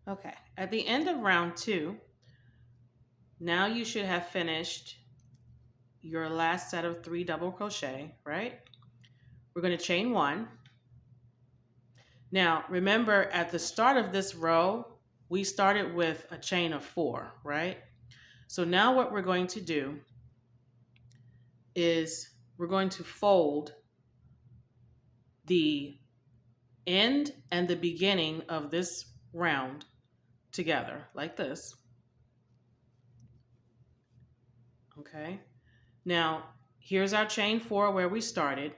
Okay, at the end of round 2, now you should have finished your last set of 3 double crochet, right? We're going to chain 1. Now, remember at the start of this row, we started with a chain of 4, right? So now what we're going to do is we're going to fold the end and the beginning of this round together like this. Okay. Now, here's our chain 4 where we started.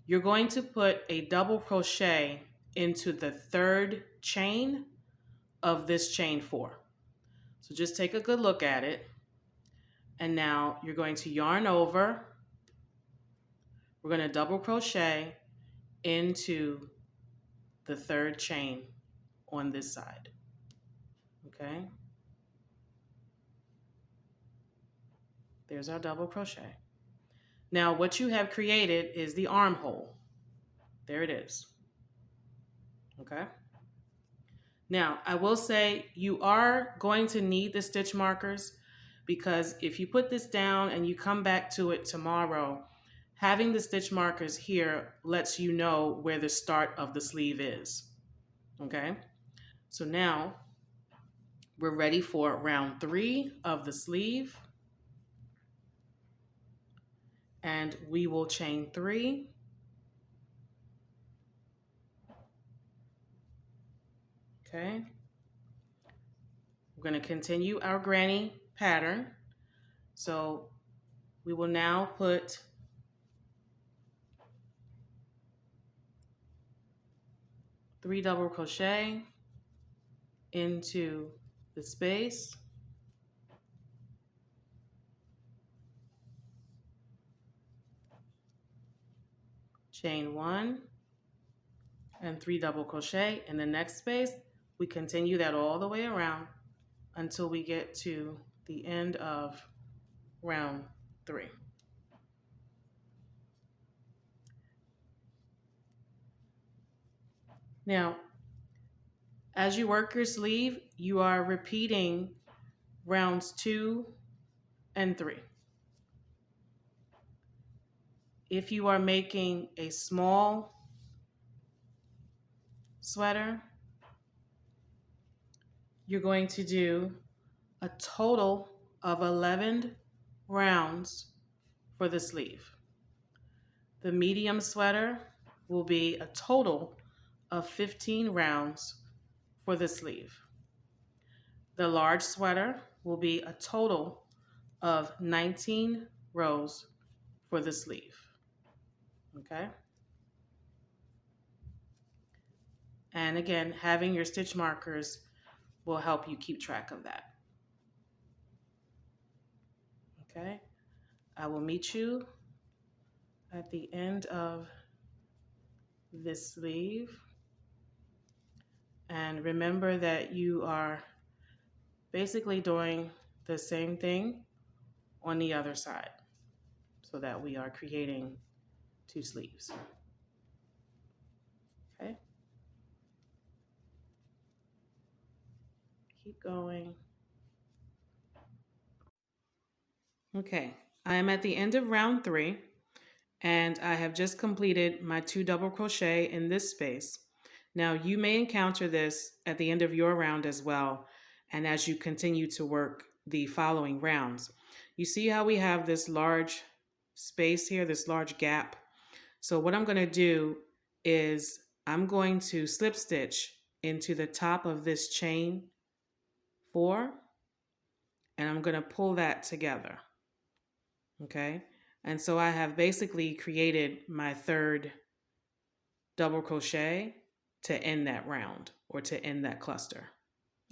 You're going to put a double crochet into the 3rd chain of this chain 4. So just take a good look at it. And now you're going to yarn over. We're going to double crochet into the 3rd chain on this side. Okay. There's our double crochet. Now what you have created is the armhole. There it is. Okay. Now I will say you are going to need the stitch markers, because if you put this down and you come back to it tomorrow, having the stitch markers here lets you know where the start of the sleeve is. Okay. So now we're ready for round 3 of the sleeve. And we will chain 3. Okay. We're going to continue our granny pattern. So we will now put 3 double crochet into the space. Chain 1 and 3 double crochet in the next space. We continue that all the way around until we get to the end of round 3. Now, as you work your sleeve, you are repeating rounds 2 and 3. If you are making a small sweater, you're going to do a total of 11 rounds for the sleeve. The medium sweater will be a total of 15 rounds for the sleeve. The large sweater will be a total of 19 rows for the sleeve. Okay? And again, having your stitch markers will help you keep track of that. Okay? I will meet you at the end of this sleeve. And remember that you are basically doing the same thing on the other side, so that we are creating 2 sleeves. Okay? Keep going. Okay, I am at the end of round 3, and I have just completed my 2 double crochet in this space. Now you may encounter this at the end of your round as well, and as you continue to work the following rounds. You see how we have this large space here, this large gap? So what I'm going to do is I'm going to slip stitch into the top of this chain 4, and I'm going to pull that together. Okay? And so I have basically created my 3rd double crochet to end that round, or to end that cluster.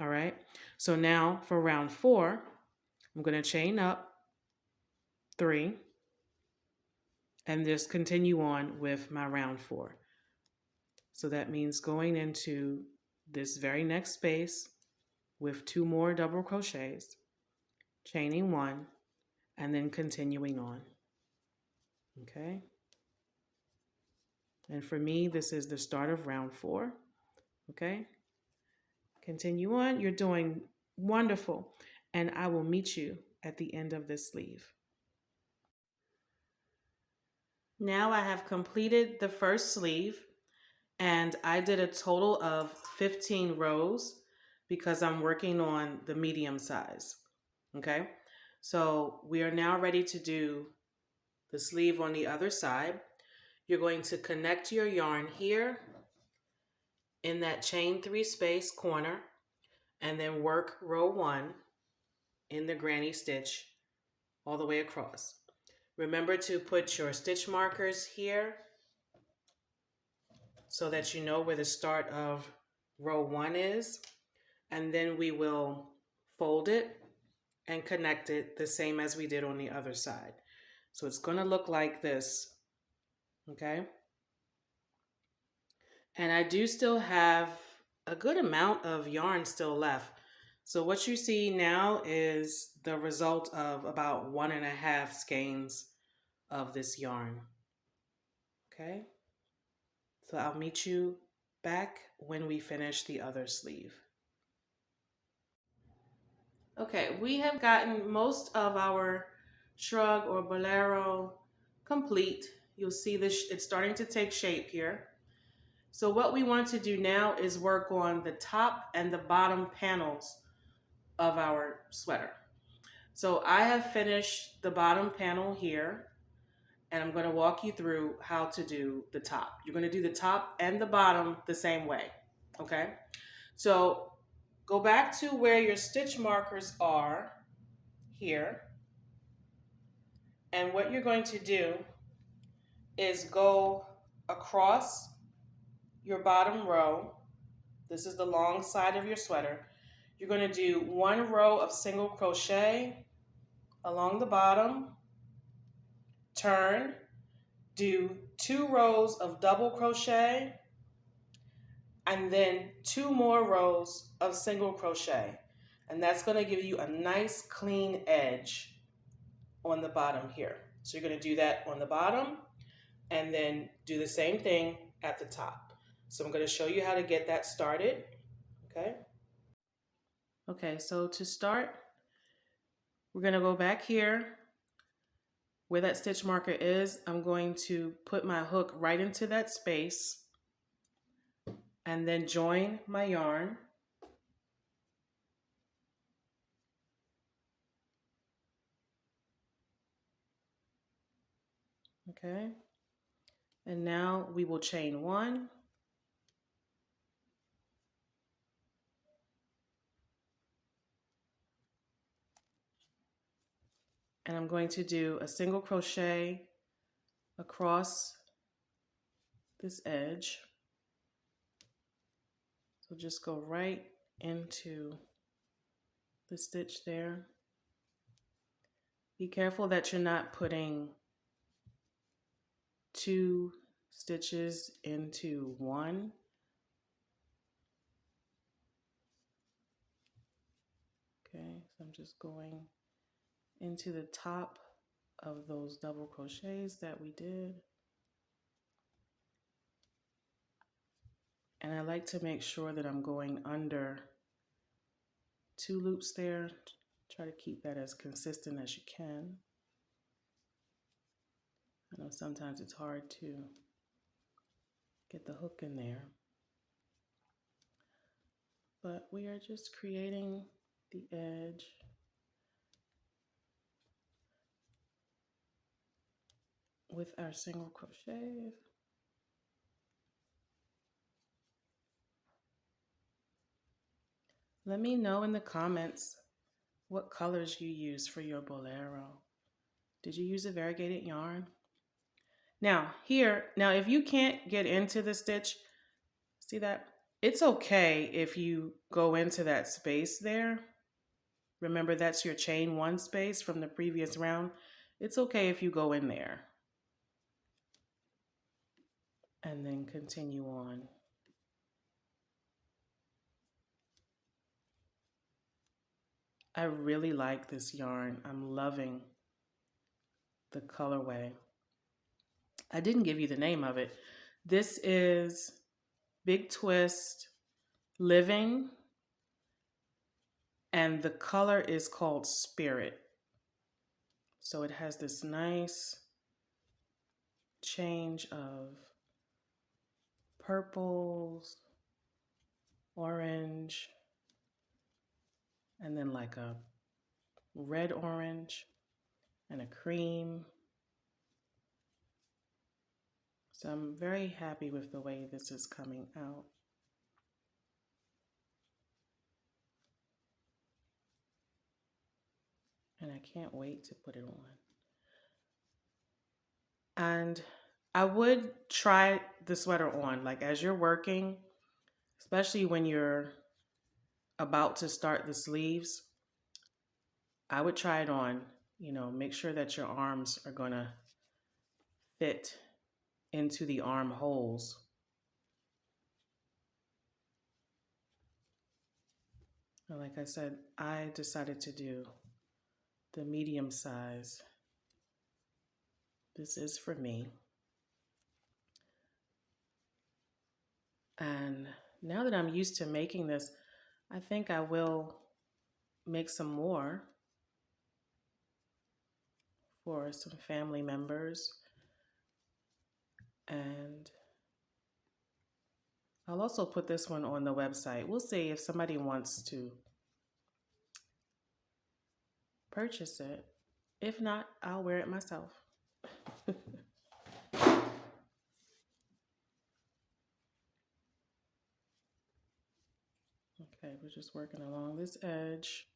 All right? So now for round 4, I'm going to chain up 3 and just continue on with my round 4. So that means going into this very next space with 2 more double crochets, chaining 1, and then continuing on. Okay? And for me, this is the start of round 4. Okay? Continue on. You're doing wonderful. And I will meet you at the end of this sleeve. Now I have completed the first sleeve and I did a total of 15 rows because I'm working on the medium size. Okay, so we are now ready to do the sleeve on the other side. You're going to connect your yarn here in that chain 3 space corner and then work row 1 in the granny stitch all the way across. Remember to put your stitch markers here so that you know where the start of row 1 is, and then we will fold it and connect it the same as we did on the other side. So it's going to look like this, okay? And I do still have a good amount of yarn still left. So what you see now is the result of about 1.5 skeins of this yarn, okay? So I'll meet you back when we finish the other sleeve. Okay, we have gotten most of our shrug or bolero complete. You'll see this, it's starting to take shape here. So what we want to do now is work on the top and the bottom panels of our sweater. So I have finished the bottom panel here, and I'm going to walk you through how to do the top. You're going to do the top and the bottom the same way, okay? So go back to where your stitch markers are here, and what you're going to do is go across your bottom row. This is the long side of your sweater. You're going to do 1 row of single crochet along the bottom, turn, do 2 rows of double crochet, and then 2 more rows of single crochet. And that's going to give you a nice clean edge on the bottom here. So you're going to do that on the bottom and then do the same thing at the top. So I'm going to show you how to get that started. Okay. Okay, so to start, we're going to go back here where that stitch marker is. I'm going to put my hook right into that space and then join my yarn. Okay, and now we will chain 1, and I'm going to do a single crochet across this edge. So just go right into the stitch there. Be careful that you're not putting 2 stitches into 1. Okay, so I'm just going into the top of those double crochets that we did. And I like to make sure that I'm going under 2 loops there. Try to keep that as consistent as you can. I know sometimes it's hard to get the hook in there, but we are just creating the edge. With our single crochets. Let me know in the comments what colors you use for your bolero. Did you use a variegated yarn? Now here, if you can't get into the stitch, see that? It's okay if you go into that space there. Remember, that's your chain 1 space from the previous round. It's okay if you go in there. And then continue on. I really like this yarn. I'm loving the colorway. I didn't give you the name of it. This is Big Twist Living And the color is called Spirit. So it has this nice change of purples, orange, and then like a red orange and a cream. So I'm very happy with the way this is coming out. And I can't wait to put it on. And I would try the sweater on, like as you're working, especially when you're about to start the sleeves. I would try it on, make sure that your arms are gonna fit into the armholes. Like I said, I decided to do the medium size. This is for me. And now that I'm used to making this, I think I will make some more for some family members. And I'll also put this one on the website. We'll see if somebody wants to purchase it. If not, I'll wear it myself. Okay, we're just working along this edge.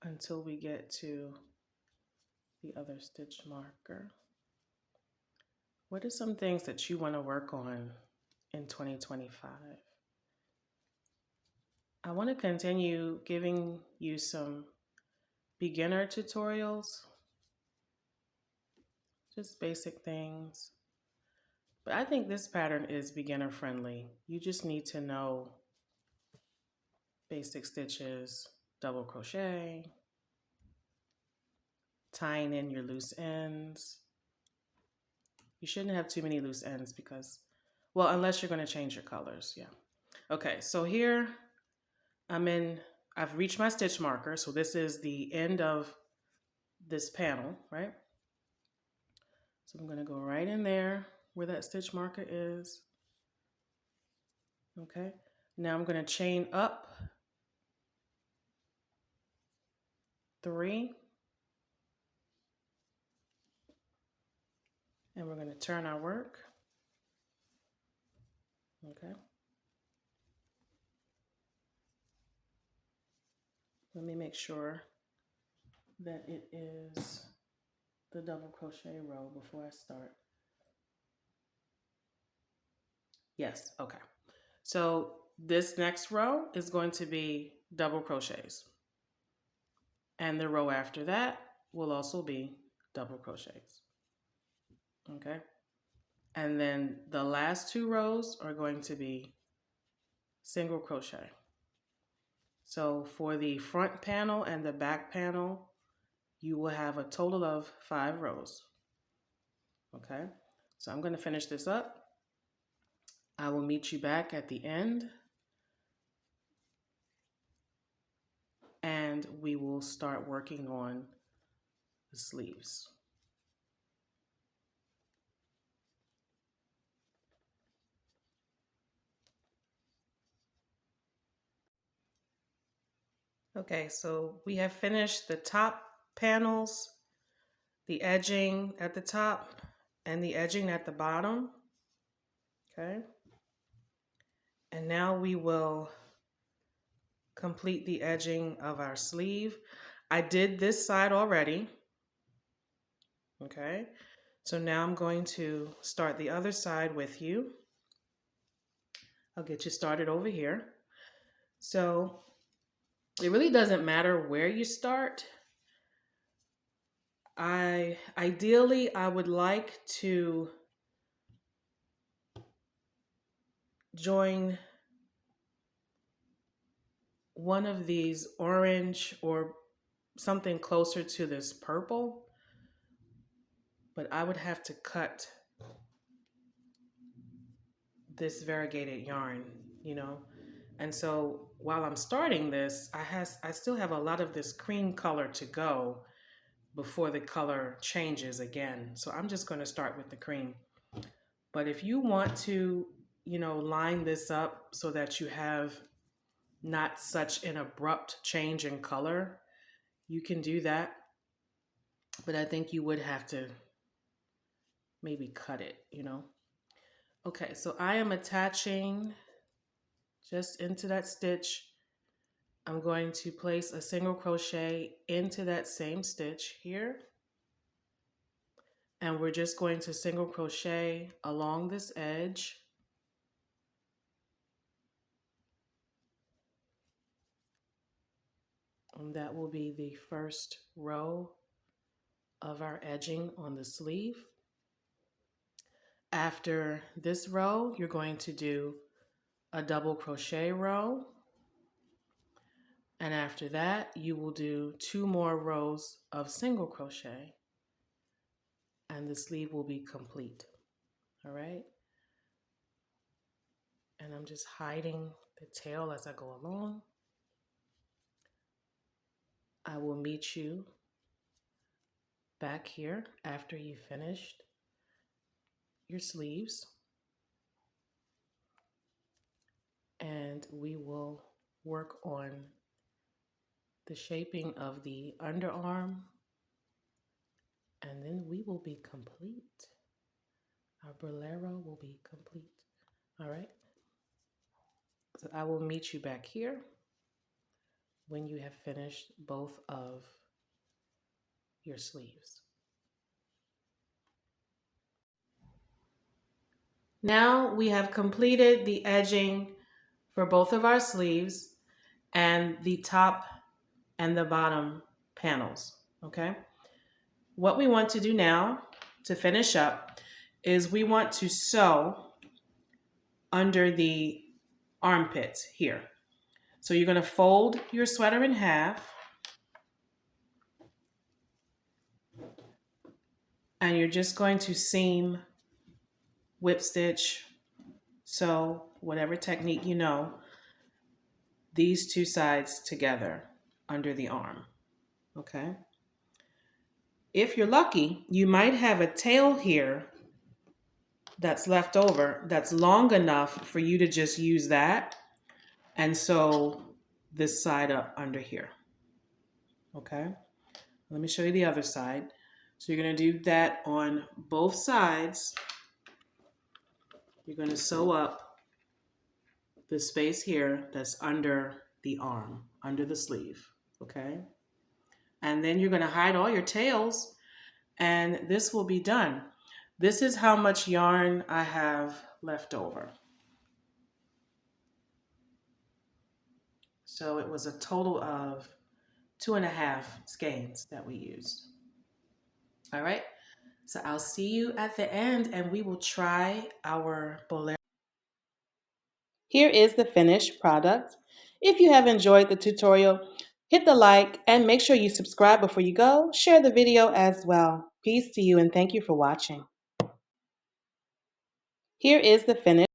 Until we get to the other stitch marker. What are some things that you want to work on in 2025? I want to continue giving you some beginner tutorials, just basic things. But I think this pattern is beginner friendly. You just need to know basic stitches, double crochet, tying in your loose ends. You shouldn't have too many loose ends because, well, unless you're going to change your colors, yeah. Okay, so here I've reached my stitch marker. So this is the end of this panel, right? So I'm going to go right in there where that stitch marker is. Okay, now I'm going to chain up 3, and we're going to turn our work. Okay. Let me make sure that it is the double crochet row before I start. Yes, okay. So this next row is going to be double crochets. And the row after that will also be double crochets. Okay. And then the last 2 rows are going to be single crochet. So for the front panel and the back panel, you will have a total of 5 rows. Okay. So I'm going to finish this up. I will meet you back at the end. And we will start working on the sleeves. Okay, so we have finished the top panels, the edging at the top, and the edging at the bottom. Okay. And now we will complete the edging of our sleeve. I did this side already. Okay. So now I'm going to start the other side with you. I'll get you started over here. So it really doesn't matter where you start. Ideally, I would like to join one of these orange or something closer to this purple, but I would have to cut this variegated yarn, you know. And so while I'm starting this, I still have a lot of this cream color to go before the color changes again. So I'm just going to start with the cream. But if you want to, line this up so that you have not such an abrupt change in color, you can do that. But I think you would have to maybe cut it. Okay, so I am attaching just into that stitch. I'm going to place a single crochet into that same stitch here. And we're just going to single crochet along this edge. And that will be the first row of our edging on the sleeve. After this row, you're going to do a double crochet row. And after that, you will do 2 more rows of single crochet. And the sleeve will be complete. All right? And I'm just hiding the tail as I go along. I will meet you back here after you finished your sleeves. And we will work on the shaping of the underarm, and then we will be complete. Our Bolero will be complete. All right. So I will meet you back here when you have finished both of your sleeves. Now we have completed the edging for both of our sleeves and the top and the bottom panels, okay? What we want to do now to finish up is we want to sew under the armpits here. So you're going to fold your sweater in half, and you're just going to seam, whip stitch, sew, whatever technique you know, these 2 sides together under the arm, okay? If you're lucky, you might have a tail here that's left over that's long enough for you to just use that and sew this side up under here, okay? Let me show you the other side. So you're going to do that on both sides. You're going to sew up the space here that's under the arm, under the sleeve, okay? And then you're going to hide all your tails, and this will be done. This is how much yarn I have left over. So it was a total of 2.5 skeins that we used. All right, so I'll see you at the end and we will try our Bolero. Here is the finished product. If you have enjoyed the tutorial, hit the like and make sure you subscribe before you go. Share the video as well. Peace to you and thank you for watching. Here is the finished